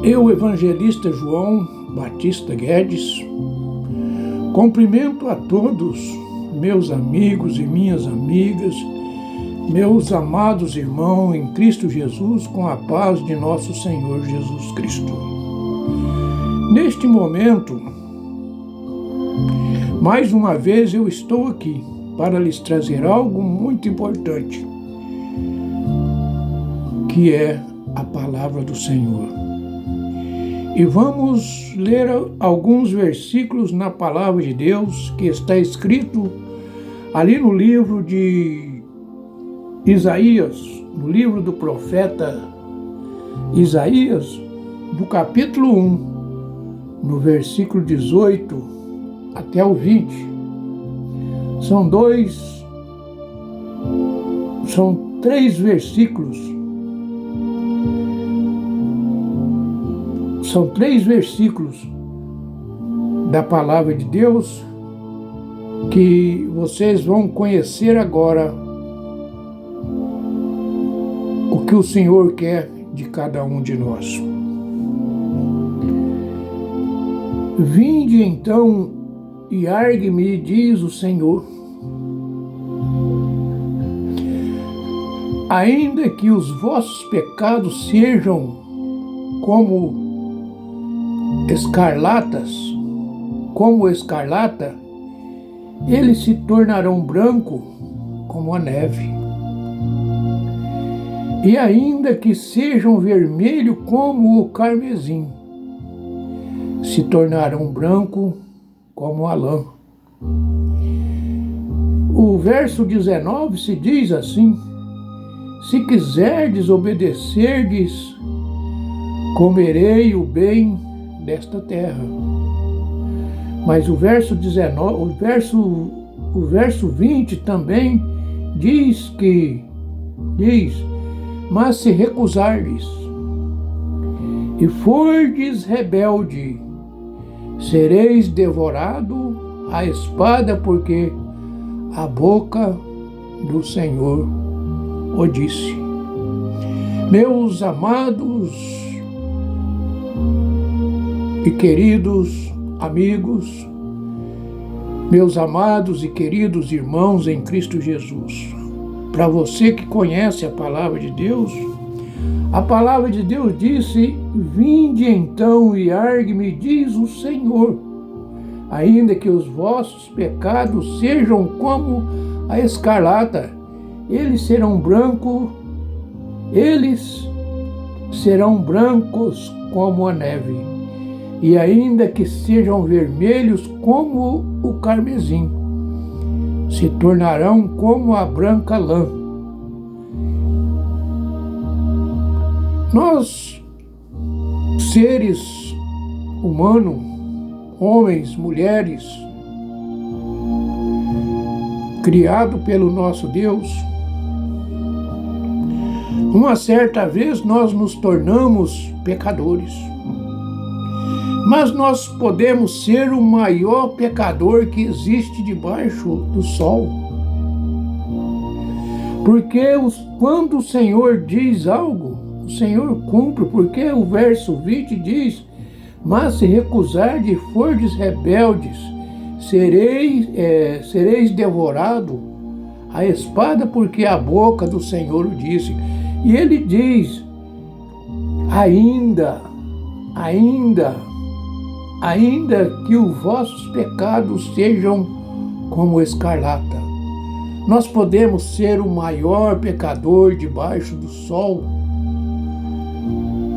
Eu, evangelista João Batista Guedes, cumprimento a todos, meus amigos e minhas amigas, meus amados irmãos em Cristo Jesus, com a paz de nosso Senhor Jesus Cristo. Neste momento, mais uma vez eu estou aqui para lhes trazer algo muito importante, que é a palavra do Senhor. E vamos ler alguns versículos na palavra de Deus que está escrito ali no livro de Isaías, no livro do profeta Isaías, do capítulo 1, no versículo 18 até o 20. São três versículos. São três versículos da palavra de Deus que vocês vão conhecer agora o que o Senhor quer de cada um de nós. Vinde então e argue-me, diz o Senhor, ainda que os vossos pecados sejam como escarlata, eles se tornarão branco como a neve. E ainda que sejam vermelho como o carmesim, se tornarão branco como a lã. O verso 19 se diz assim: se quiserdes obedecerdes, comerei o bem desta terra. Mas o verso 19, o verso 20 também diz, mas se recusardes e fordes rebelde, sereis devorado à espada, porque a boca do Senhor o disse. Meus amados e queridos amigos, meus amados e queridos irmãos em Cristo Jesus, para você que conhece a palavra de Deus, a palavra de Deus disse: vinde então e argue-me, diz o Senhor, ainda que os vossos pecados sejam como a escarlata, eles serão brancos como a neve, e ainda que sejam vermelhos como o carmesim, se tornarão como a branca lã. Nós, seres humanos, homens, mulheres, criados pelo nosso Deus, uma certa vez nós nos tornamos pecadores. Mas nós podemos ser o maior pecador que existe debaixo do sol. Porque quando o Senhor diz algo, o Senhor cumpre, porque o verso 20 diz: mas se recusardes e fordes rebeldes, sereis devorado à espada, porque a boca do Senhor o disse. E ele diz: ainda que os vossos pecados sejam como escarlata. Nós podemos ser o maior pecador debaixo do sol.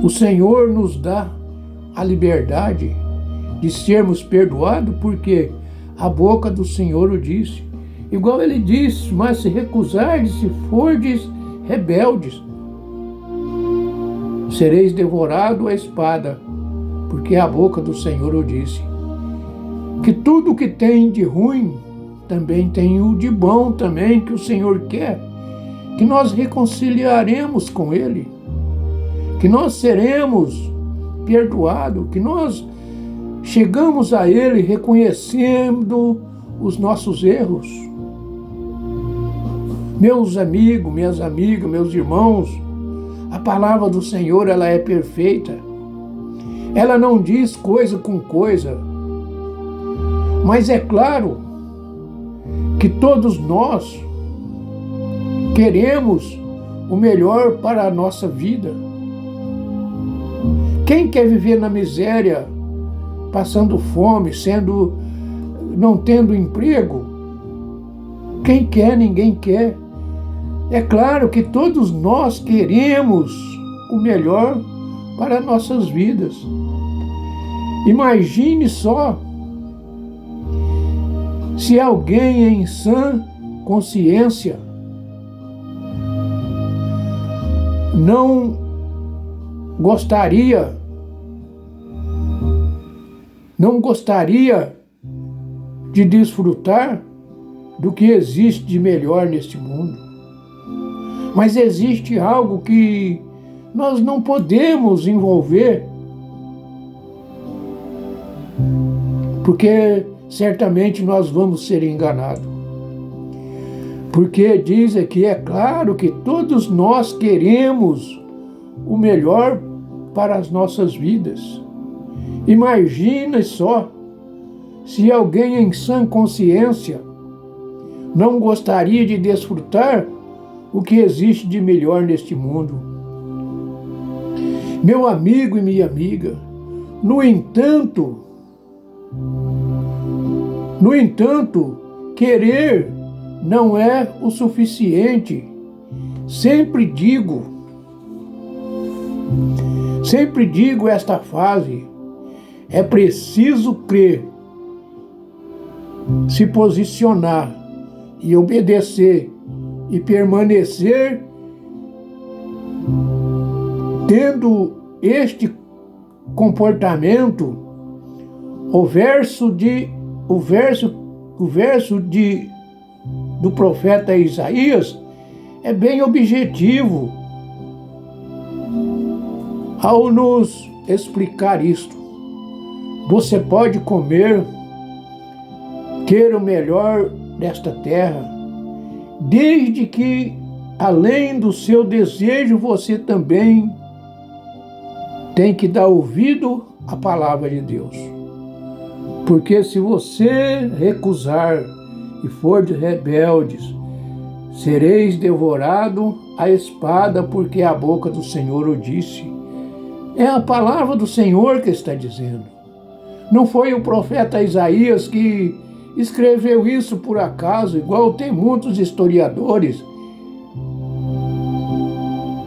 O Senhor nos dá a liberdade de sermos perdoados, porque a boca do Senhor o disse. Igual ele disse: mas se recusardes, se fordes rebeldes, sereis devorado à espada, porque a boca do Senhor o disse. Que tudo que tem de ruim, também tem o de bom também, que o Senhor quer, que nós reconciliaremos com Ele, que nós seremos perdoados, que nós chegamos a Ele reconhecendo os nossos erros. Meus amigos, minhas amigas, meus irmãos, a palavra do Senhor, ela é perfeita. Ela não diz coisa com coisa. Mas é claro que todos nós queremos o melhor para a nossa vida. Quem quer viver na miséria, passando fome, não tendo emprego? Quem quer? Ninguém quer. É claro que todos nós queremos o melhor para nossas vidas. Imagine só se alguém em sã consciência não gostaria de desfrutar do que existe de melhor neste mundo. Mas existe algo que nós não podemos envolver, porque certamente nós vamos ser enganados. Porque diz aqui, é claro que todos nós queremos o melhor para as nossas vidas. Imagina só se alguém em sã consciência não gostaria de desfrutar o que existe de melhor neste mundo. Meu amigo e minha amiga, no entanto, querer não é o suficiente. Sempre digo esta frase: é preciso crer, se posicionar e obedecer e permanecer tendo este comportamento. O verso do profeta Isaías é bem objetivo ao nos explicar isto. Você pode comer, queira o melhor desta terra, desde que, além do seu desejo, você também tem que dar ouvido à palavra de Deus. Porque se você recusar e for de rebeldes, sereis devorado à espada, porque a boca do Senhor o disse. É a palavra do Senhor que está dizendo. Não foi o profeta Isaías que escreveu isso por acaso, igual tem muitos historiadores.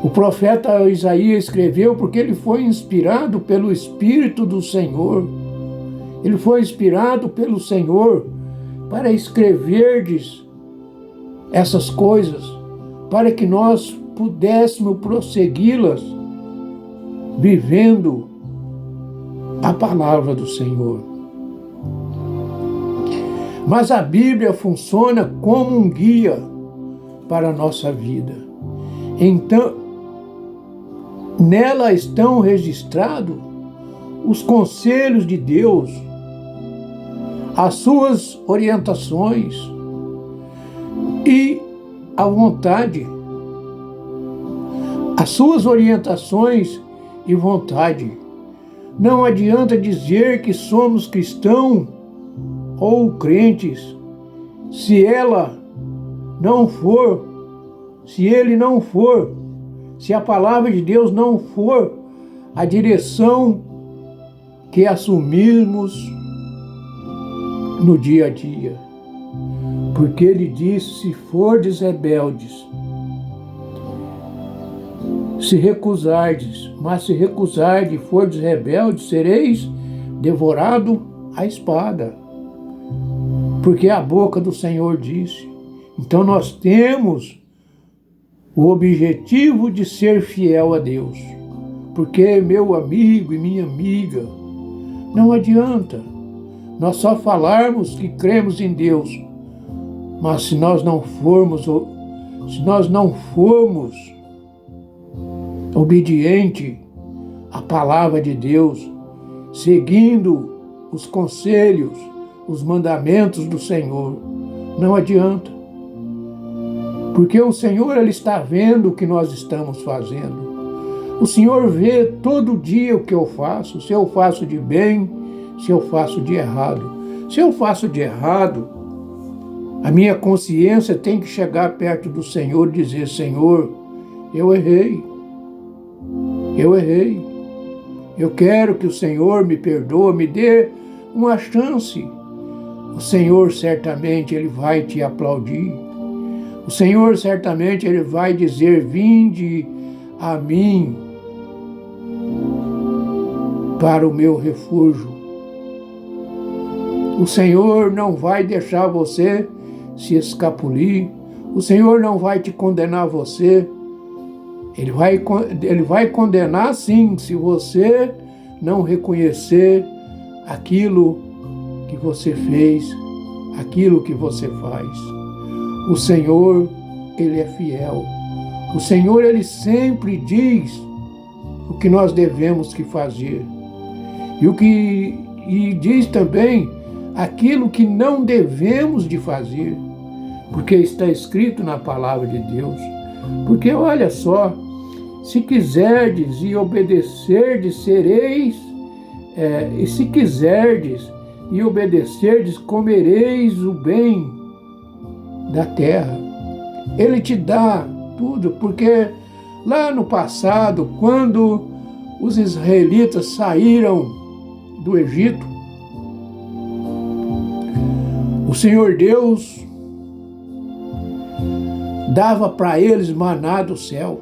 O profeta Isaías escreveu porque ele foi inspirado pelo Espírito do Senhor. Ele foi inspirado pelo Senhor para escreverdes essas coisas, para que nós pudéssemos prossegui-las vivendo a palavra do Senhor. Mas a Bíblia funciona como um guia para a nossa vida. Então, nela estão registrados os conselhos de Deus, as suas orientações e a vontade, as suas orientações e vontade. Não adianta dizer que somos cristãos ou crentes se ele não for, se a palavra de Deus não for a direção que assumirmos no dia a dia. Porque ele disse: se fordes rebeldes, se recusardes e fordes rebeldes, sereis devorado à espada. Porque a boca do Senhor disse. Então nós temos o objetivo de ser fiel a Deus. Porque, meu amigo e minha amiga, não adianta nós só falarmos que cremos em Deus, mas se nós não formos obedientes à palavra de Deus, seguindo os conselhos, os mandamentos do Senhor, não adianta. Porque o Senhor, Ele está vendo o que nós estamos fazendo. O Senhor vê todo dia o que eu faço, se eu faço de bem, se eu faço de errado. Se eu faço de errado, a minha consciência tem que chegar perto do Senhor e dizer: Senhor, eu errei. Eu errei. Eu quero que o Senhor me perdoe, me dê uma chance. O Senhor certamente Ele vai te aplaudir. O Senhor certamente Ele vai dizer: vinde a mim para o meu refúgio. O Senhor não vai deixar você se escapulir. O Senhor não vai te condenar você. Ele vai condenar sim, se você não reconhecer aquilo que você fez, aquilo que você faz. O Senhor, Ele é fiel. O Senhor, Ele sempre diz o que nós devemos que fazer. E diz também aquilo que não devemos de fazer, porque está escrito na palavra de Deus. Porque olha só, se quiserdes e obedecerdes, sereis, e se quiserdes e obedecerdes, comereis o bem da terra. Ele te dá tudo, porque lá no passado, quando os israelitas saíram do Egito, o Senhor Deus dava para eles maná do céu.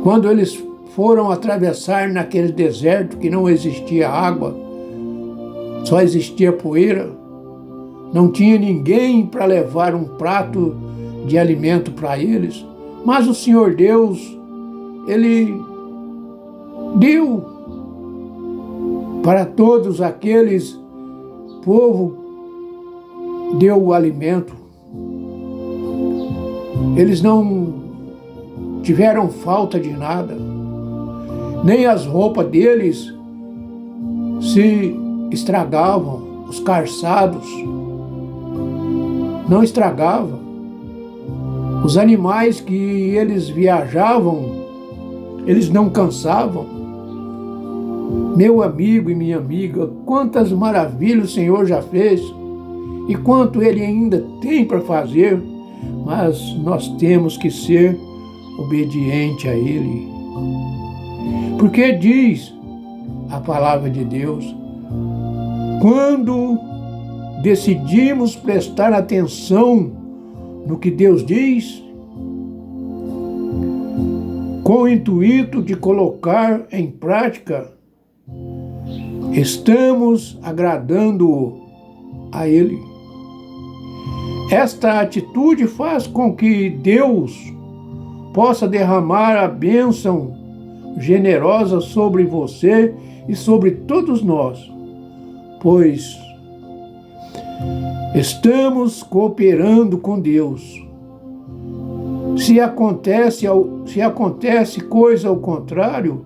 Quando eles foram atravessar naquele deserto que não existia água, só existia poeira, não tinha ninguém para levar um prato de alimento para eles, mas o Senhor Deus, Ele deu para todos aqueles povo, deu o alimento. Eles não tiveram falta de nada, nem as roupas deles se estragavam, os calçados não estragavam. Os animais que eles viajavam, eles não cansavam. Meu amigo e minha amiga, quantas maravilhas o Senhor já fez e quanto Ele ainda tem para fazer, mas nós temos que ser obediente a Ele. Porque diz a palavra de Deus, quando decidimos prestar atenção no que Deus diz, com o intuito de colocar em prática, estamos agradando a Ele. Esta atitude faz com que Deus possa derramar a bênção generosa sobre você e sobre todos nós, pois estamos cooperando com Deus. Se acontece coisa ao contrário,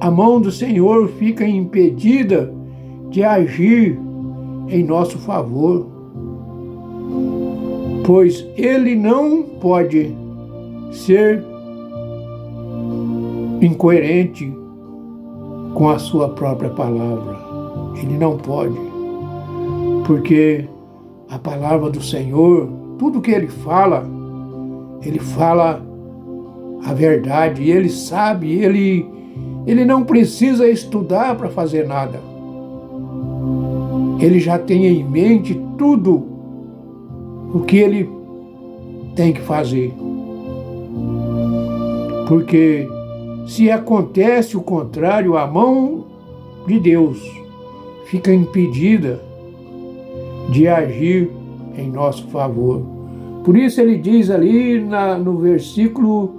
a mão do Senhor fica impedida de agir em nosso favor, pois Ele não pode ser incoerente com a sua própria palavra. Ele não pode, porque a palavra do Senhor, tudo que Ele fala a verdade, e Ele sabe, Ele não precisa estudar para fazer nada. Ele já tem em mente tudo o que Ele tem que fazer. Porque se acontece o contrário, a mão de Deus fica impedida de agir em nosso favor. Por isso Ele diz ali no versículo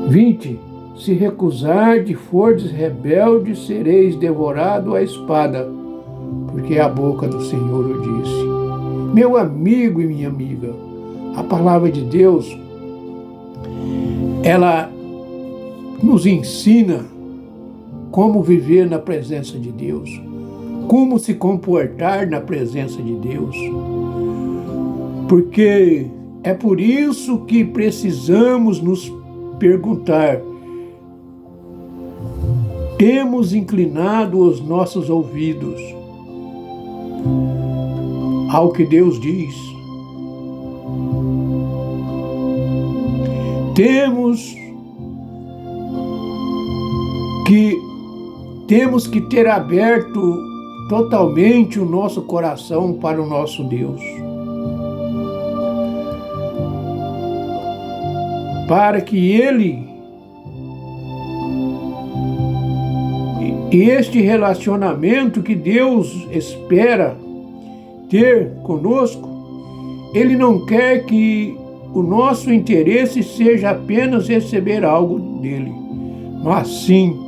20, se recusardes, fordes rebeldes, sereis devorados à espada, porque a boca do Senhor o disse. Meu amigo e minha amiga, a palavra de Deus, ela nos ensina como viver na presença de Deus, como se comportar na presença de Deus, porque É por isso que precisamos nos perguntar: temos inclinado os nossos ouvidos ao que Deus diz? Temos que ter aberto totalmente o nosso coração para o nosso Deus, para que Ele e este relacionamento que Deus espera ter conosco, Ele não quer que o nosso interesse seja apenas receber algo dele, mas sim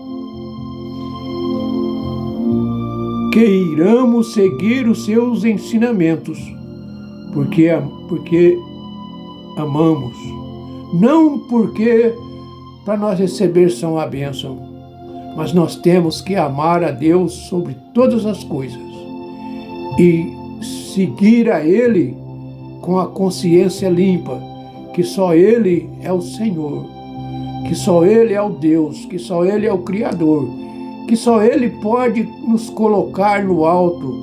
que iramos seguir os seus ensinamentos, porque amamos, não porque para nós receber são a bênção, mas nós temos que amar a Deus sobre todas as coisas e seguir a Ele com a consciência limpa, que só Ele é o Senhor, que só Ele é o Deus, que só Ele é o Criador, que só Ele pode nos colocar no alto,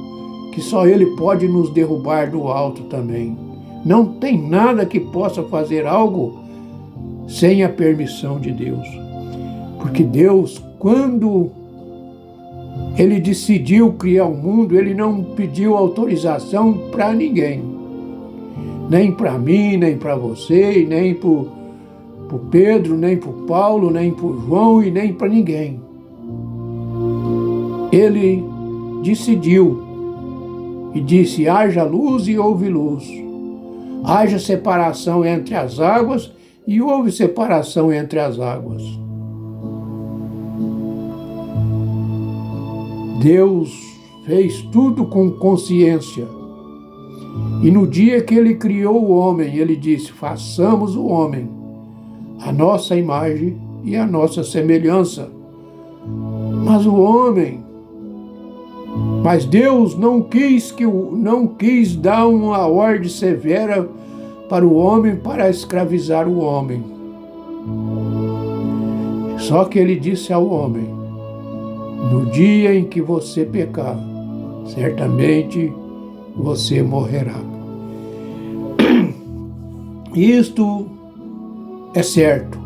que só Ele pode nos derrubar do alto também. Não tem nada que possa fazer algo sem a permissão de Deus. Porque Deus, quando Ele decidiu criar o mundo, Ele não pediu autorização para ninguém. Nem para mim, nem para você, nem para o Pedro, nem para o Paulo, nem para o João e nem para ninguém. Ele decidiu e disse: haja luz e houve luz. Haja separação entre as águas e houve separação entre as águas. Deus fez tudo com consciência. E no dia que Ele criou o homem, Ele disse: façamos o homem a nossa imagem e a nossa semelhança. Mas Deus não quis dar uma ordem severa para o homem para escravizar o homem. Só que Ele disse ao homem: no dia em que você pecar, certamente você morrerá. Isto é certo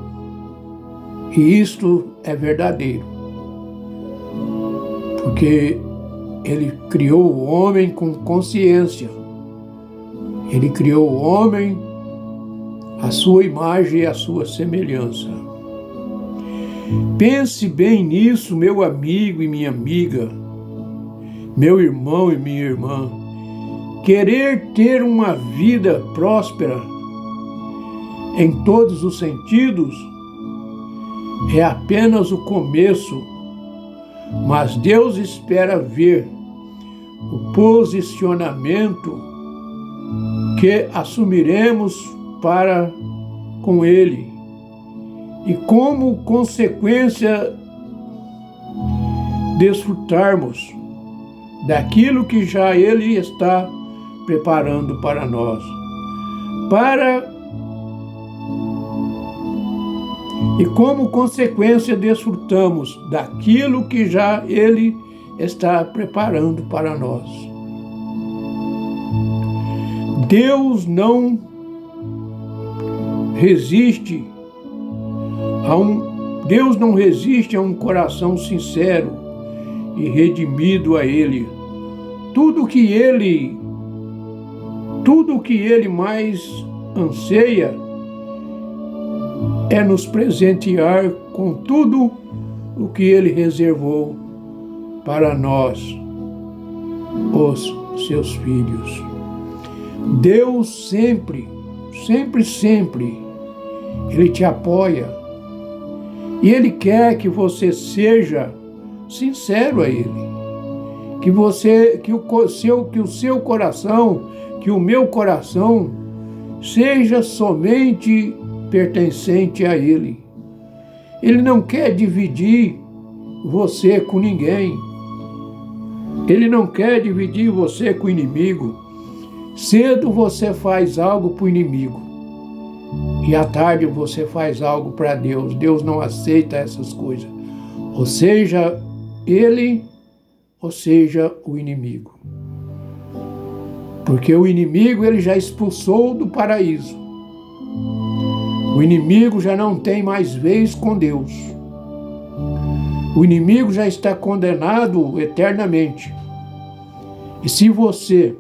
e isto é verdadeiro, porque Ele criou o homem com consciência. Ele criou o homem à sua imagem e à sua semelhança. Pense bem nisso, meu amigo e minha amiga, meu irmão e minha irmã. Querer ter uma vida próspera em todos os sentidos é apenas o começo, mas Deus espera ver o posicionamento que assumiremos para com Ele e, como consequência, desfrutarmos daquilo que já Ele está preparando para nós. E como consequência, desfrutamos daquilo que já Ele está preparando para nós. Deus não resiste a um coração sincero e redimido a Ele. Tudo que Ele mais anseia é nos presentear com tudo o que Ele reservou para nós, os seus filhos. Deus sempre, Ele te apoia e Ele quer que você seja sincero a Ele, que o seu coração, que o meu coração seja somente pertencente a Ele. Ele não quer dividir você com ninguém. Ele não quer dividir você com o inimigo. Cedo você faz algo para o inimigo. e à tarde você faz algo para Deus. Deus não aceita essas coisas. Ou seja, ele, ou seja, o inimigo. Porque o inimigo ele já expulsou do paraíso. O inimigo já não tem mais vez com Deus. O inimigo já está condenado eternamente. E se você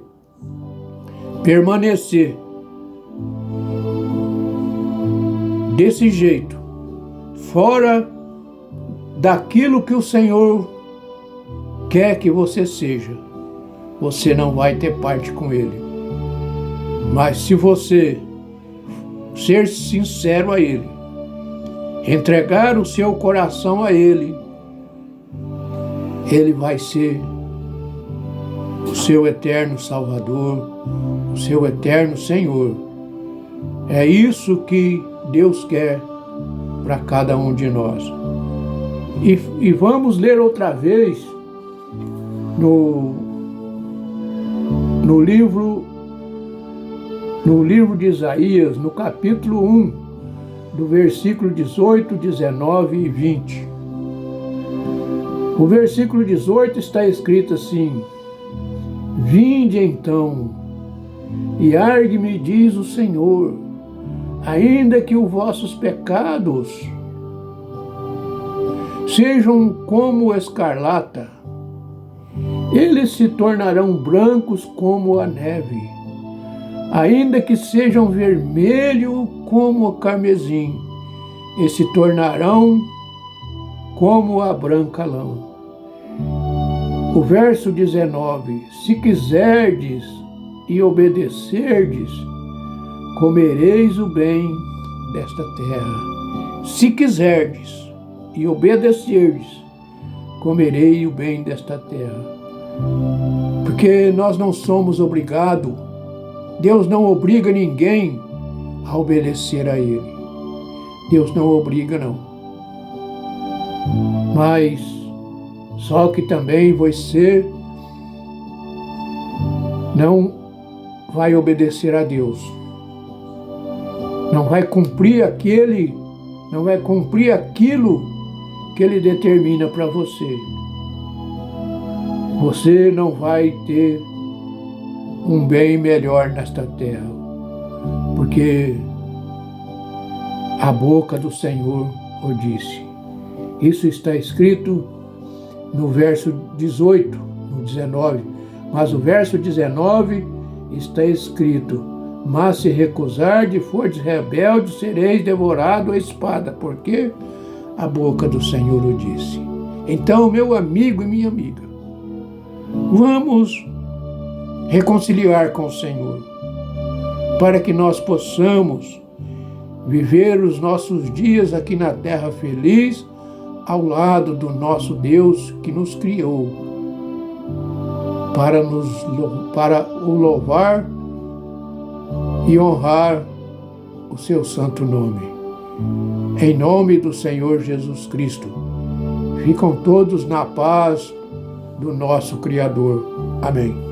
permanecer desse jeito, fora daquilo que o Senhor quer que você seja, você não vai ter parte com Ele. Mas se você ser sincero a Ele, entregar o seu coração a Ele, Ele vai ser o seu eterno Salvador, o seu eterno Senhor. É isso que Deus quer para cada um de nós. E vamos ler outra vez no livro de Isaías, no capítulo 1, do versículo 18, 19 e 20. O versículo 18 está escrito assim: Vinde então, e argue-me, diz o Senhor, ainda que os vossos pecados sejam como escarlata, eles se tornarão brancos como a neve. Ainda que sejam vermelhos como o carmesim, e se tornarão como a branca lã. O verso 19: Se quiserdes e obedecerdes, comereis o bem desta terra. Se quiserdes e obedecerdes, comerei o bem desta terra. Porque nós não somos obrigados, Deus não obriga ninguém a obedecer a Ele. Deus não obriga, não. Mas só que também você não vai obedecer a Deus. Não vai cumprir aquilo que Ele determina para você. Você não vai ter um bem melhor nesta terra, porque a boca do Senhor o disse. Isso está escrito no verso 18, no 19, mas o verso 19 está escrito: Mas se recusardes, fordes rebeldes, sereis devorados à espada, porque a boca do Senhor o disse. Então, meu amigo e minha amiga, vamos reconciliar com o Senhor, para que nós possamos viver os nossos dias aqui na terra feliz, ao lado do nosso Deus que nos criou, para o louvar e honrar o seu santo nome. Em nome do Senhor Jesus Cristo, ficam todos na paz do nosso Criador. Amém.